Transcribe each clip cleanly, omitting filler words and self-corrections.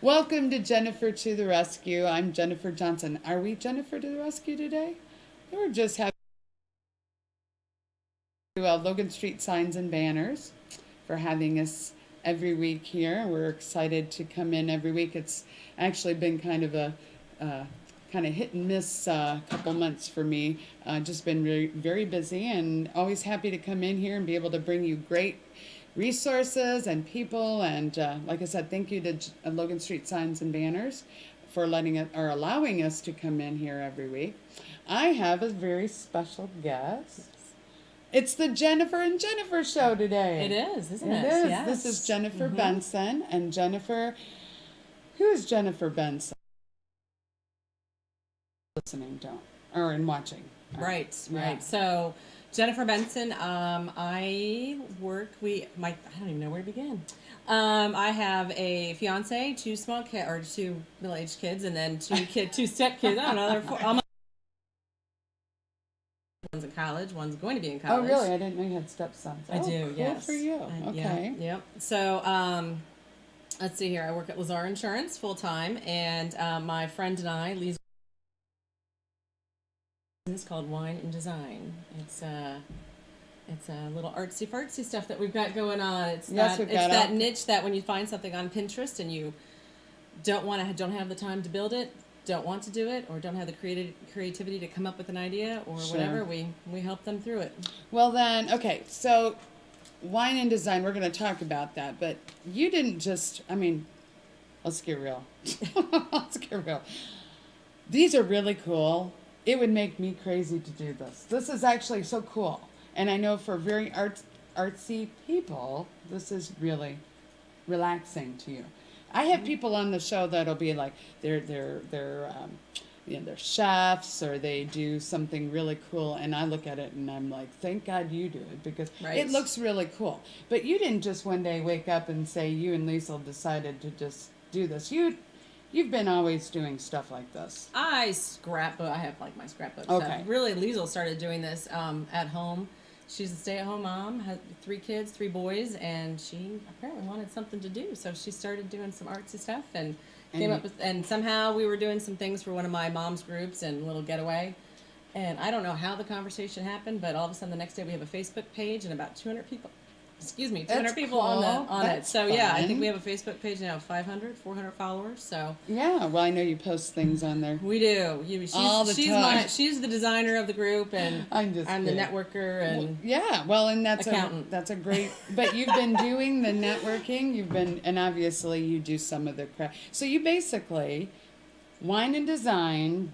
Welcome to Jennifer to the Rescue. I'm Jennifer Johnson. Are we Jennifer to the Rescue today? We're just having Logan Street Signs and Banners for having us every week here. We're excited to come in every week. It's actually been kind of a kind of hit and miss couple months for me. Just been very, very busy, and always happy to come in here and be able to bring you great resources and people. And like I said, thank you to Logan Street Signs and Banners for letting it or allowing us to come in here every week. I have a very special guest. It's the Jennifer and Jennifer show today. It is, isn't it? It is. Yes. This is Jennifer Benson. And Jennifer, who is Jennifer Benson? Listening, don't, or in watching. Right. Yeah. So, Jennifer Benson, I don't even know where to begin. I have a fiance, two middle-aged kids, and then two step kids. I don't know, they're four. One's in college, one's going to be in college. Oh, really? I didn't know you had stepsons. I do, cool yes. for you. Okay. Yep. So, let's see here. I work at Lazar Insurance full-time, and my friend and I, Lisa, it's called Wine and Design. It's a little artsy fartsy stuff that we've got going on. It's that niche that when you find something on Pinterest and you don't have the time to build it, don't want to do it, or don't have the creativity to come up with an idea or whatever, we help them through it. Well then, okay, so wine and design, we're going to talk about that, but you didn't just, let's get real. Let's get real. These are really cool. It would make me crazy to do this. This is actually so cool. And I know for very artsy people, this is really relaxing to you. I have people on the show that'll be like they're chefs, or they do something really cool, and I look at it and I'm like, thank God you do it, because it looks really cool. But you didn't just one day wake up and say you and Liesl decided to just do this. You've been always doing stuff like this. I scrapbook. I have like my scrapbook Okay. stuff. Really, Liesl started doing this at home. She's a stay-at-home mom, has 3 kids, 3 boys, and she apparently wanted something to do. So she started doing some artsy stuff and came up with, and somehow we were doing some things for one of my mom's groups and a little getaway. And I don't know how the conversation happened, but all of a sudden the next day we have a Facebook page and about 200 people. 200 people cool. on it. So fun. yeah, I think we have a Facebook page now, 400 followers. So yeah, well, I know you post things on there. We do. All the time. She's the designer of the group, and I'm the kidding. networker and and that's accountant. That's a great. But you've been doing the networking. And obviously you do some of the craft. So you basically, Wine and Design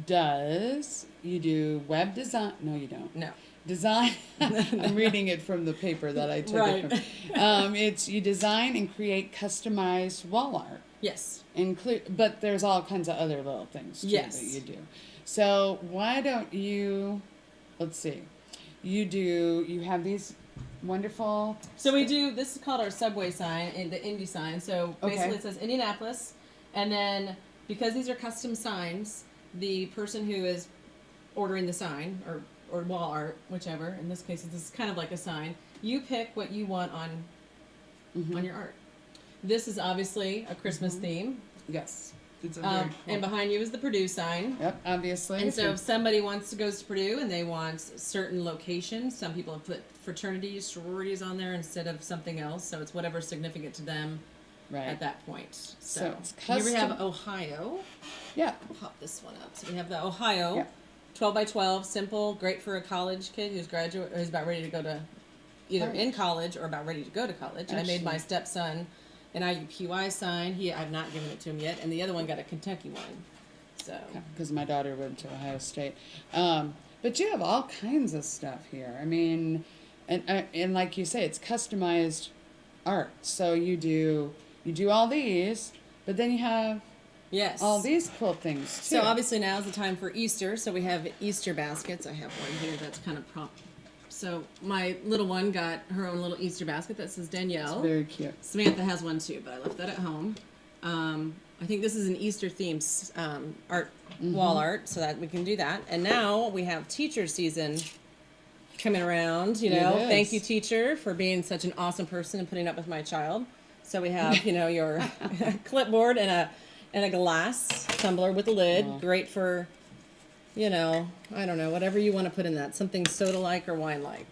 does. You do web design. No, you don't. No. Design. I'm reading it from the paper that I took it from. It's you design and create customized wall art. Yes. But there's all kinds of other little things too that you do. So why don't you? Let's see. You have these wonderful. So we do. This is called our subway sign, the Indy sign. So basically, it says Indianapolis, and then because these are custom signs, the person who is ordering the sign or wall art, whichever. In this case, this is kind of like a sign. You pick what you want on your art. This is obviously a Christmas theme. Yes. It's a very cool. And behind you is the Purdue sign. Yep, obviously. And so if somebody goes to Purdue and they want certain locations, some people have put fraternities, sororities on there instead of something else. So it's whatever's significant to them at that point. So it's custom. Here we have Ohio. Yeah. I'll pop this one up. So we have the Ohio. Yeah. 12 by 12, simple, great for a college kid who's about ready to go to either in college or about ready to go to college. I made my stepson an IUPUI sign. I've not given it to him yet, and the other one got a Kentucky one. So because my daughter went to Ohio State, but you have all kinds of stuff here. And like you say, it's customized art. So you do all these, but then you have. Yes. All these cool things, too. So obviously now is the time for Easter, so we have Easter baskets. I have one here that's kind of prop. So my little one got her own little Easter basket that says Danielle. It's very cute. Samantha has one too, but I left that at home. I think this is an Easter theme art, wall art, so that we can do that. And now we have teacher season coming around. Thank you, teacher, for being such an awesome person and putting up with my child. So we have, your clipboard and a glass tumbler with a lid. Wow. Great for, I don't know, whatever you want to put in that. Something soda-like or wine-like,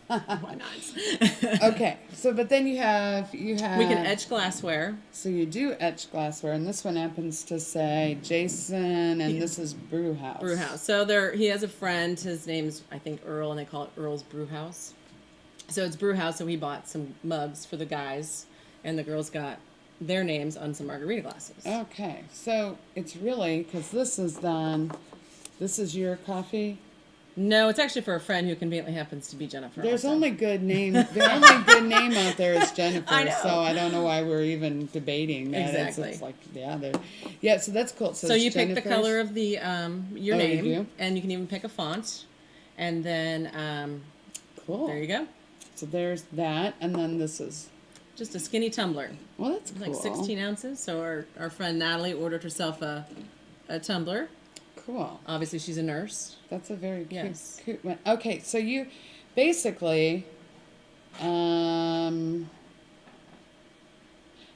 Why not? Okay, so but then you have We can etch glassware. So you do etch glassware, and this one happens to say Jason, and this is Brew House. Brew House. So he has a friend. His name's I think Earl, and they call it Earl's Brew House. So it's Brew House. So he bought some mugs for the guys, and the girls got their names on some margarita glasses. Okay, so it's really because this is done. This is your coffee. No, it's actually for a friend who conveniently happens to be Jennifer. There's also. only good name. The only good name out there is Jennifer. I know. So I don't know why we're even debating that. Exactly. It's like yeah. So that's cool. So you pick the color of the your Oh, you name, do? and you can even pick a font, and then Cool. there you go. So there's that, and then this is Just a skinny tumbler, well, that's cool. like 16 ounces. So our friend Natalie ordered herself a tumbler. Cool. Obviously, she's a nurse. That's a very Yes. cute one. Okay, so you basically,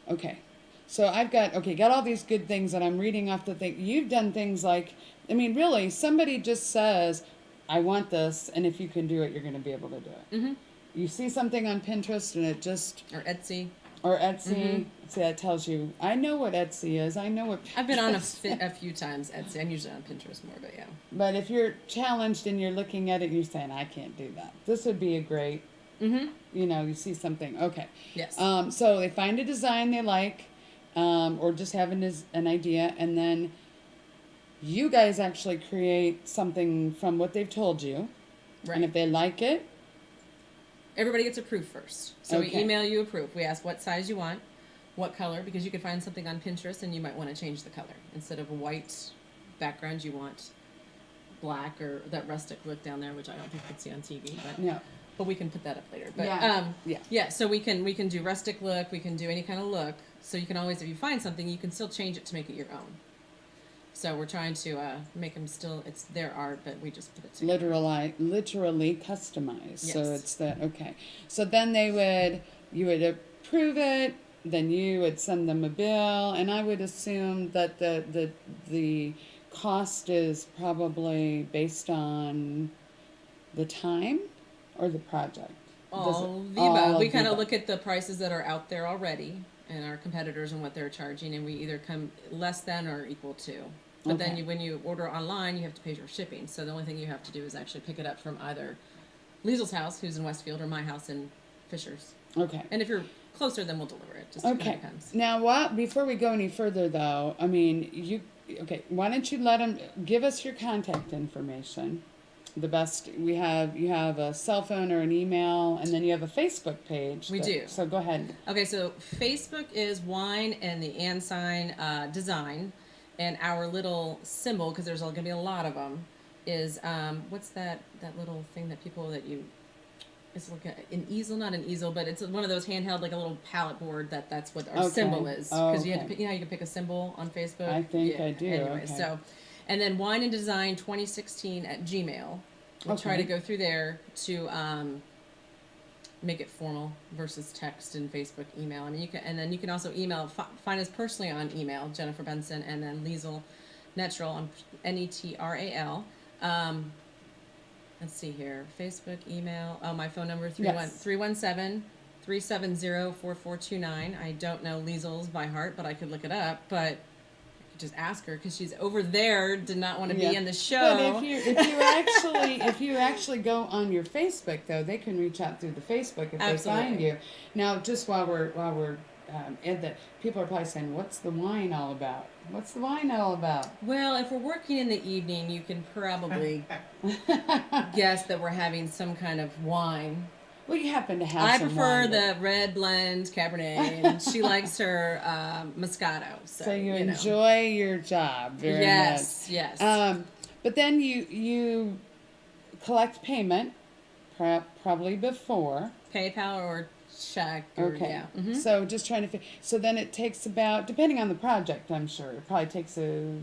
okay, so I've got all these good things that I'm reading off the thing. You've done things like, I mean, really, somebody just says, "I want this," and if you can do it, you're going to be able to do it. Mm-hmm. You see something on Pinterest, and it just Or Etsy. or Etsy. Mm-hmm. See, that tells you. I know what Etsy is. I know what. I've been on Pinterest a few times Etsy. I'm usually on Pinterest more, but yeah. But if you're challenged and you're looking at it and you're saying, I can't do that, this would be a great, Mm-hmm. you see something. Okay. Yes. So they find a design they like, or just have an idea, and then you guys actually create something from what they've told you. Right. And if they like it, Everybody gets a proof first. So we Okay. email you a proof. We ask what size you want, what color, because you could find something on Pinterest and you might want to change the color. Instead of a white background, you want black or that rustic look down there, which I don't think you can see on TV, no. but we can put that up later. But Yeah. yeah. So we can do rustic look. We can do any kind of look. So you can always, if you find something, you can still change it to make it your own. So we're trying to make them still. It's their art, but we just put it together. Literally customized. So Yes. it's that, okay. So then you would approve it, then you would send them a bill, and I would assume that the cost is probably based on the time or the project. All the all above. of We the kind of above? look at the prices that are out there already and our competitors and what they're charging, and we either come less than or equal to. But then Okay. when you order online, you have to pay for shipping. So the only thing you have to do is actually pick it up from either Liesel's house, who's in Westfield, or my house in Fishers. Okay. And if you're closer, then we'll deliver it. Just when Okay. it comes. Now, before we go any further, though, I mean, why don't you let them give us your contact information? The best you have a cell phone or an email, and then you have a Facebook page. We do. So go ahead. Okay, so Facebook is wine and the and sign design, and our little symbol, because there's going to be a lot of them, is what's that little thing that it's like an easel, not an easel, but it's one of those handheld, like a little palette board. That's what our Okay. symbol is, Oh, because you had to okay. pick, you can pick a symbol on Facebook. I think I do, Anyway, okay. so, and then wine and design 2016 at Gmail. We'll try Okay. to go through there to make it formal versus text and Facebook, email. I mean, you can also email. Find us personally on email, Jennifer Benson, and then Liesel Netral on Netral. Let's see here, Facebook, email. Oh, my phone number 317-370-4429. I don't know Liesel's by heart, but I could look it up. But I could just ask her because she's over there. Did not want to be in the show. But if you actually go on your Facebook, though, they can reach out through the Facebook if they find Absolutely. you. Now, just while we're in that, people are probably saying, "What's the wine all about? What's the wine all about?" Well, if we're working in the evening, you can probably guess that we're having some kind of wine. Well, you happen to have. I some prefer wine, the red blend Cabernet, and she likes her Moscato. So you know. enjoy your job very Yes, much. yes. But then you collect payment, probably before. PayPal or check. Or, Okay. Yeah. Mhm. So just trying to. So then it takes about, depending on the project, I'm sure it probably takes a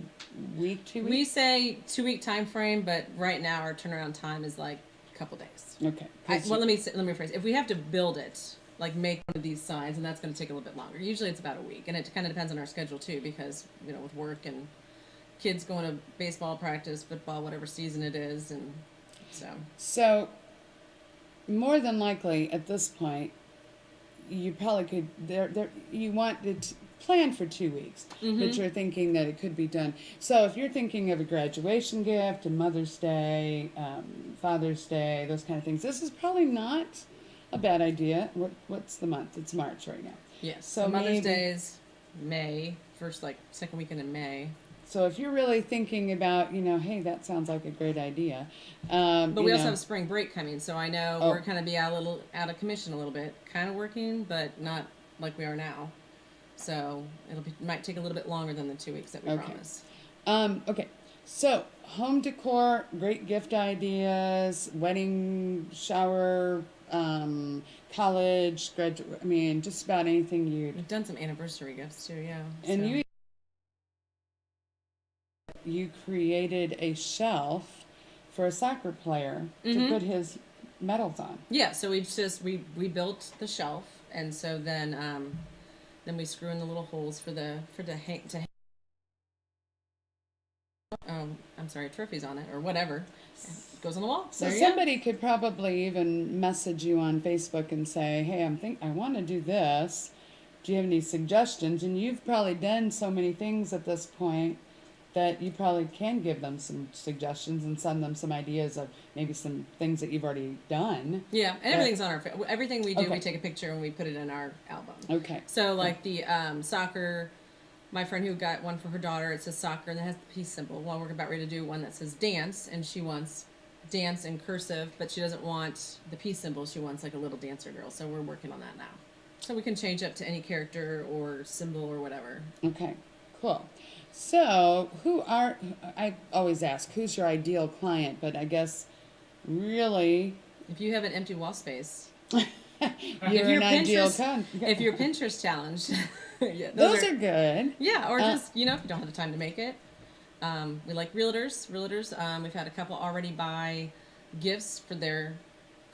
week, 2 weeks. We say 2-week time frame, but right now our turnaround time is like a couple days. Okay. Let me rephrase. If we have to build it, like make one of these signs, and that's going to take a little bit longer. Usually it's about a week, and it kind of depends on our schedule too, because with work and kids going to baseball practice, football, whatever season it is, and so. So, more than likely at this point, you probably could you want it planned for 2 weeks, but you're thinking that it could be done. So if you're thinking of a graduation gift, a Mother's Day, Father's Day, those kind of things, this is probably not a bad idea. What's the month? It's March right now. Yes. So Mother's maybe, Day is May, second weekend in May. So if you're really thinking about, hey, that sounds like a great idea. But we also have spring break coming, so I know Oh. we're kind of be out of commission a little bit, kind of working, but not like we are now. So might take a little bit longer than the 2 weeks that we promised. Okay. So home decor, great gift ideas, wedding, shower, college, graduate. I mean, just about anything We've done some anniversary gifts too, yeah. And so. you created a shelf for a soccer player to put his medals on. Yeah, so we built the shelf, and so then we screw in the little holes for trophies on it or whatever. It goes on the wall. So somebody could probably even message you on Facebook and say, "Hey, I want to do this. Do you have any suggestions?" And you've probably done so many things at this point that you probably can give them some suggestions and send them some ideas of maybe some things that you've already done. Yeah, and everything's on everything we do. We take a picture and we put it in our album. Okay. So like the soccer, my friend who got one for her daughter, it says soccer and it has the peace symbol. Well, we're about ready to do one that says dance, and she wants dance in cursive, but she doesn't want the peace symbol. She wants like a little dancer girl. So we're working on that now. So we can change up to any character or symbol or whatever. Okay, cool. So, I always ask, who's your ideal client? But I guess, really... If you have an empty wall space. you're an ideal client. If you're Pinterest challenged. Yeah, those are good. Yeah, or just, if you don't have the time to make it. We like realtors. We've had a couple already buy gifts for their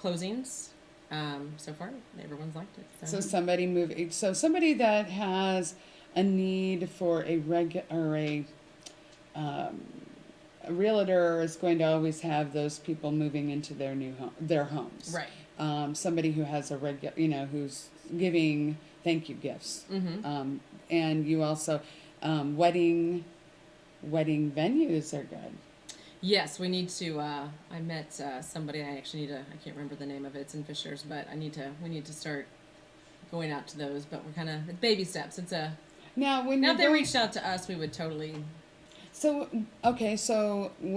closings. So far, everyone's liked it. So somebody that has a need for a realtor is going to always have those people moving into their homes. Right. Somebody who has who's giving thank you gifts. And you also, wedding venues are good. Yes, we need to. I met somebody. I can't remember the name of it. It's in Fishers, but we need to start going out to those. But we're kind of baby steps. It's a. Now, if they reached out to us, we would totally. So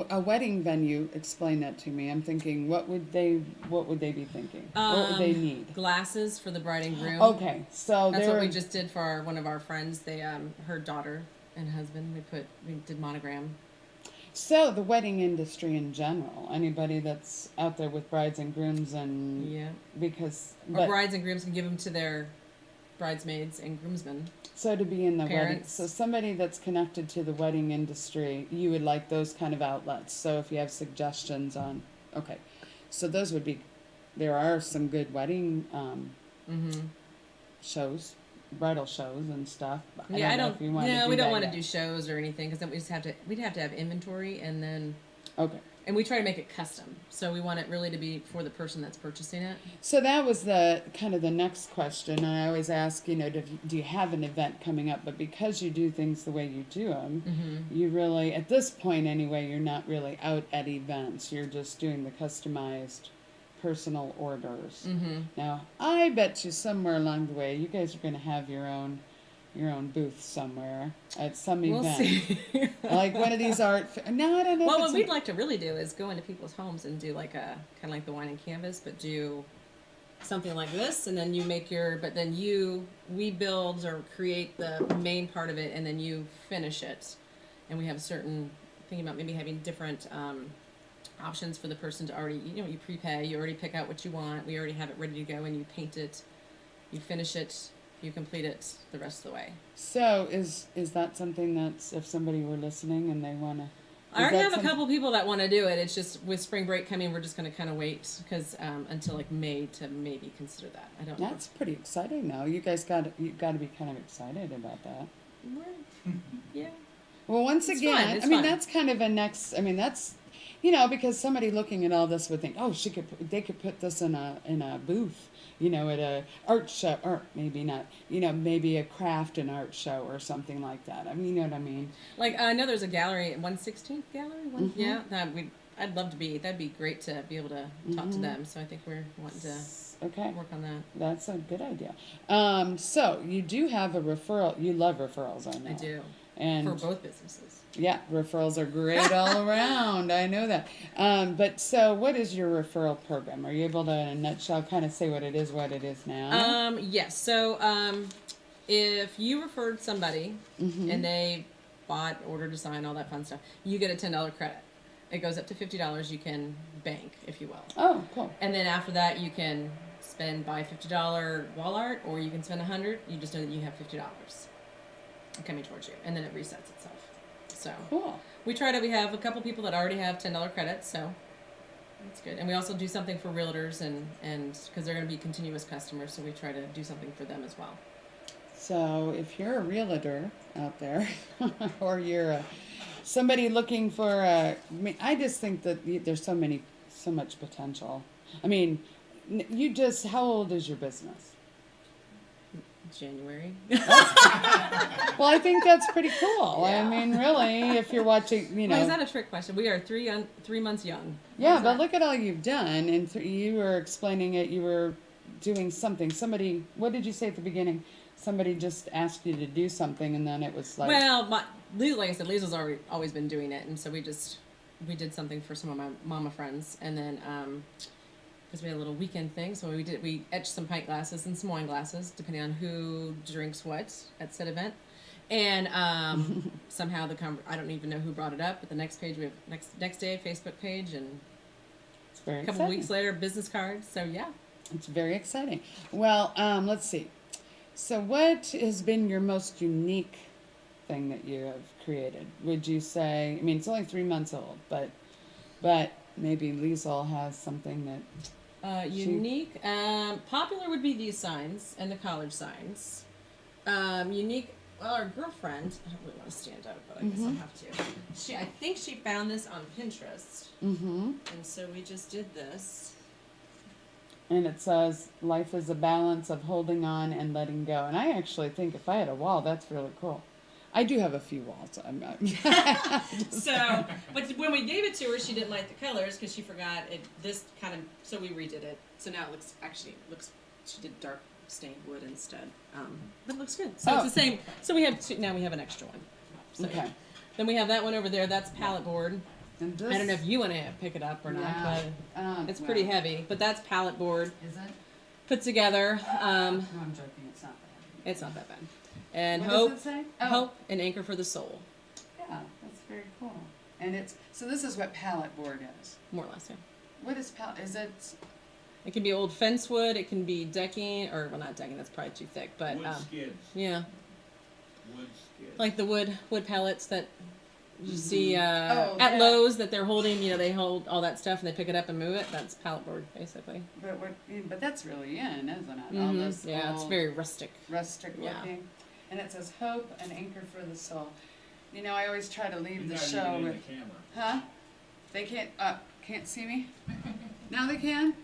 a wedding venue. Explain that to me. I'm thinking, what would they be thinking? What would they need? Glasses for the bride and groom. Okay, so that's what we just did for one of our friends. They her daughter and husband. We did monogram. So the wedding industry in general. Anybody that's out there with brides and grooms and brides and grooms can give them to their bridesmaids and groomsmen. So to be in the parents. wedding, so somebody that's connected to the wedding industry, you would like those kind of outlets. So if you have suggestions on, so those would be, there are some good wedding shows, bridal shows and stuff. We don't want to do shows or anything because then we'd have to have inventory and then. Okay. And we try to make it custom, so we want it really to be for the person that's purchasing it. So that was the next question, and I always ask, do you have an event coming up? But because you do things the way you do them, you really, at this point anyway, you're not really out at events. You're just doing the customized personal orders. Now, I bet you somewhere along the way, you guys are going to have your own booth somewhere at some event. We'll see. Like one of these art. No, I don't know. Well, what we'd like to really do is go into people's homes and do like kind of like the wine and canvas, but do something like this, and then you make we build or create the main part of it, and then you finish it, and we have thinking about maybe having different options for the person to already, you prepay, you already pick out what you want, we already have it ready to go, and you paint it, you finish it. You complete it the rest of the way. So is that something that's, if somebody were listening and they want to I already have a couple people that want to do it. It's just with spring break coming, we're just going to kind of wait because until like May to maybe consider that. I don't know. That's pretty exciting, though. You guys got to be kind of excited about that. Yeah. Well, once It's again, fun. It's I mean, fun. that's kind of a next. I mean, that's because somebody looking at all this would think, oh, they could put this in a booth, at a art show, or maybe not, maybe a craft and art show or something like that. I mean, you know what I mean? Like I know there's a gallery, 116th Gallery. Yeah, I'd love to be. That'd be great to be able to talk to them. So I think we're wanting to work on that. That's a good idea. So you do have a referral. You love referrals, I know. I do. And for both businesses. Yeah, referrals are great all around. I know that. But so, what is your referral program? Are you able to, in a nutshell, kind of say what it is now? Yes. So, if you referred somebody and they bought, ordered, design, all that fun stuff, you get a $10 credit. It goes up to $50. You can bank, if you will. Oh, cool. And then after that, you can buy $50 wall art, or you can spend $100. You just know that you have $50 coming towards you, and then it resets itself. So cool. We have a couple people that already have $10 credits, so that's good. And we also do something for realtors and because they're going to be continuous customers, so we try to do something for them as well. So if you're a realtor out there, or you're somebody looking for I just think that there's so much potential. I mean, how old is your business? January. Well, I think that's pretty cool. Yeah. I mean, really, if you're watching, Well, is that a trick question? We are 3 months young. Yeah, but look at all you've done, and you were explaining it. You were doing something. What did you say at the beginning? Somebody just asked you to do something, and then it was like. Well, like I said, Lisa's always been doing it, and so we did something for some of my mama friends, and then because we had a little weekend thing, so we etched some pint glasses and some wine glasses, depending on who drinks what at said event. And somehow I don't even know who brought it up, but the next page, we have next day Facebook page, and it's very a couple exciting. Weeks later, business cards. So yeah, it's very exciting. Well, let's see. So what has been your most unique thing that you have created? Would you say? I mean, it's only 3 months old, but maybe Liesl has something that. Unique. Popular would be these signs and the college signs. Unique. Well, our girlfriend, I don't really want to stand up, but I guess I'll have to. I think she found this on Pinterest. And so we just did this. And it says, life is a balance of holding on and letting go. And I actually think if I had a wall, that's really cool. I do have a few walls. So, but when we gave it to her, she didn't like the colors because she forgot it. So we redid it. So now it looks. She did dark stained wood instead. But it looks good. So it's the same. So we have two. Now we have an extra one. So, okay. Then we have that one over there. That's pallet board. And this, I don't know if you want to pick it up or not, but it's pretty heavy. But that's pallet board. Is it? Put together. No, I'm joking. It's not that heavy. It's not that bad. And what hope, does it say? Hope, an anchor for the soul. Yeah, that's very cool. And so this is what pallet board is. More or less, yeah. What is pallet? Is it? It can be old fence wood. It can be decking, or well, not decking. That's probably too thick. But wood skids. Yeah. Wood skids. Like the wood pallets that you see at Lowe's that they're holding. They hold all that stuff and they pick it up and move it. That's pallet board, basically. But that's really in, isn't it? All this it's very rustic. Rustic looking. And it says hope, an anchor for the soul. I always try to leave the show with. The camera. Huh? They can't see me. Now they can.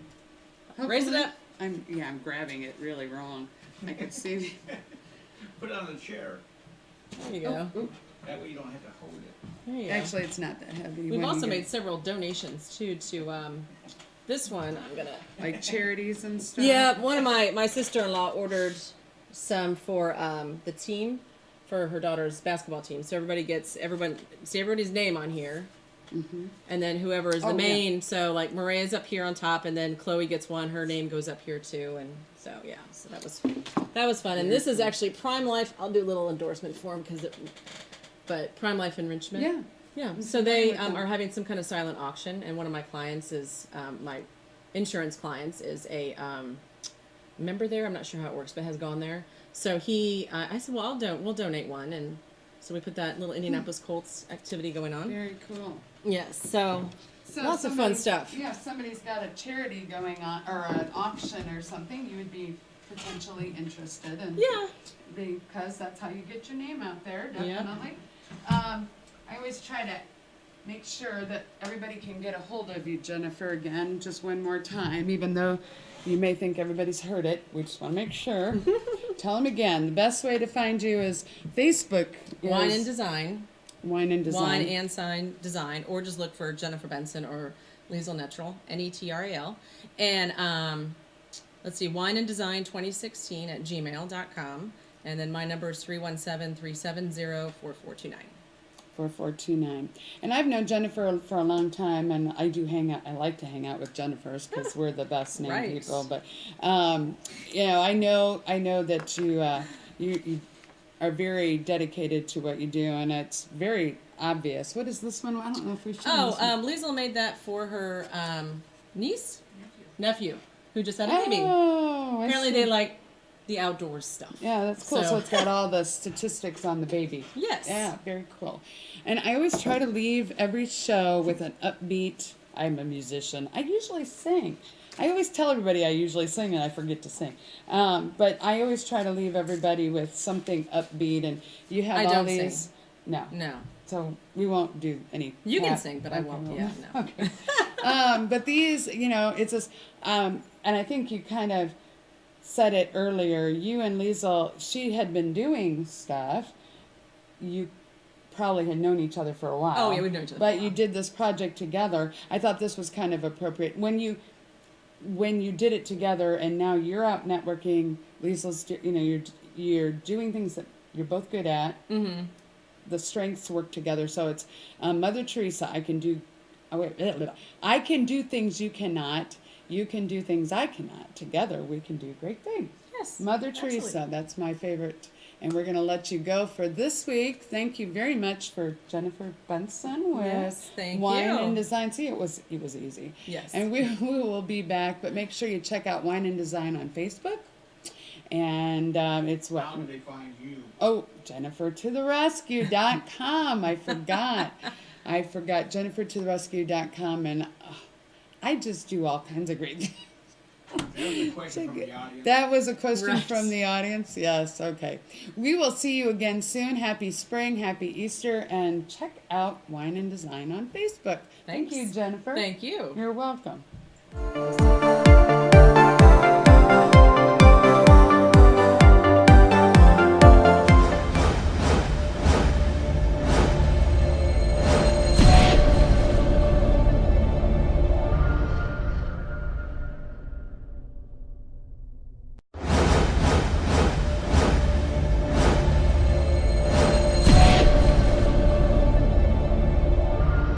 Hopefully. Raise it up. I'm grabbing it really wrong. I could see me. Put it on the chair. There you go. Ooh. That way you don't have to hold it. There you go. Actually, it's not that heavy. We've also made several donations too to this one. I'm gonna like charities and stuff. Yeah, one of my sister-in-law ordered some for the team, for her daughter's basketball team. So everybody's name on here. And then whoever is the main, so like Maria's up here on top, and then Chloe gets one. Her name goes up here too, and so yeah, so that was fun. And this is actually Prime Life. I'll do a little endorsement for them but Prime Life Enrichment. Yeah. So they are having some kind of silent auction, and one of my clients is my insurance clients is a member there. I'm not sure how it works, but has gone there. So I said, well, we'll donate one, and So we put that little Indianapolis Colts activity going on. Very cool. Yes, so So lots of fun stuff. Yeah, if somebody's got a charity going on or an auction or something, you would be potentially interested in. Yeah. Because that's how you get your name out there, Yeah. definitely. I always try to make sure that everybody can get a hold of you, Jennifer, again, just one more time, even though you may think everybody's heard it. We just want to make sure. Tell them again. The best way to find you is Facebook. Wine and Design. Wine and Design. Wine and Sign Design, or just look for Jennifer Benson or Liesl Netral, Netral. And let's see, Wine and Design 2016 at gmail.com. And then my number is 317-370-4429. 4429. And I've known Jennifer for a long time, and I do hang out. I like to hang out with Jennifer's because we're the best named Right. people. But you know, I know that you are very dedicated to what you do, and it's very obvious. What is this one? I don't know if we should. Liesl made that for her nephew, who just had a baby. Oh, I Apparently see. they like the outdoors stuff. Yeah, that's cool. So So- it's got all the statistics on the baby. Yes. Yeah, very cool. And I always try to leave every show with an upbeat. I'm a musician. I usually sing. I always tell everybody I usually sing and I forget to sing. But I always try to leave everybody with something upbeat. And you have I all don't these. sing. No. No. So we won't do any. You can pop- sing, but I okay, won't. well, Yeah, no. Okay. But these, you know, it's just, and I think you kind of said it earlier. You and Liesl, she had been doing stuff. You probably had known each other for a while. Oh, yeah, we've known each other for a But while. you did this project together. I thought this was kind of appropriate when you did it together, and now you're out networking. Liesl's, you know, you're doing things that you're both good at. Mm-hmm. The strengths work together. So it's Mother Teresa. I can do. Oh wait, blah, blah, blah. I can do things you cannot. You can do things I cannot. Together we can do great things. Yes. Mother absolutely. Teresa. That's my favorite. And we're going to let you go for this week. Thank you very much for Jennifer Benson with Yes, thank Wine you. and Design. See, it was easy. Yes. And we will be back, but make sure you check out Wine and Design on Facebook. And it's what? How do they find you? Oh, JenniferToTheRescue.com. I forgot. JenniferToTheRescue.com. And I just do all kinds of great things. That was a question from the audience. That was a question Right. from the audience? Yes, okay. We will see you again soon. Happy spring, happy Easter, and check out Wine and Design on Facebook. Thank Thanks. you, Jennifer. Thank you. You're welcome.